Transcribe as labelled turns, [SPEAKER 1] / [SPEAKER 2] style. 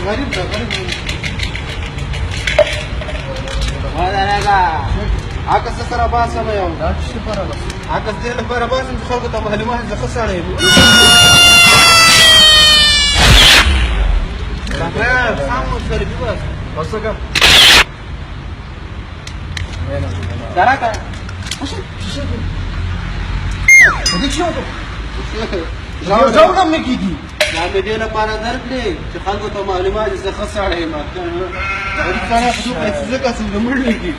[SPEAKER 1] غريب ده غريب هذا انا عكس سره باسه ما يوم لا تشتفر بس عكس دي لفره باسه انت خلقت ابو هلي ما خسر عليه لا سامو غريب بس وصل تراك وش هذيك شنو جاوب لم كيدي دا مې دې لپاره درکړې چې خلکو ته معلومات زه ښه سړی یم. انا خصوصا څه مړ لګي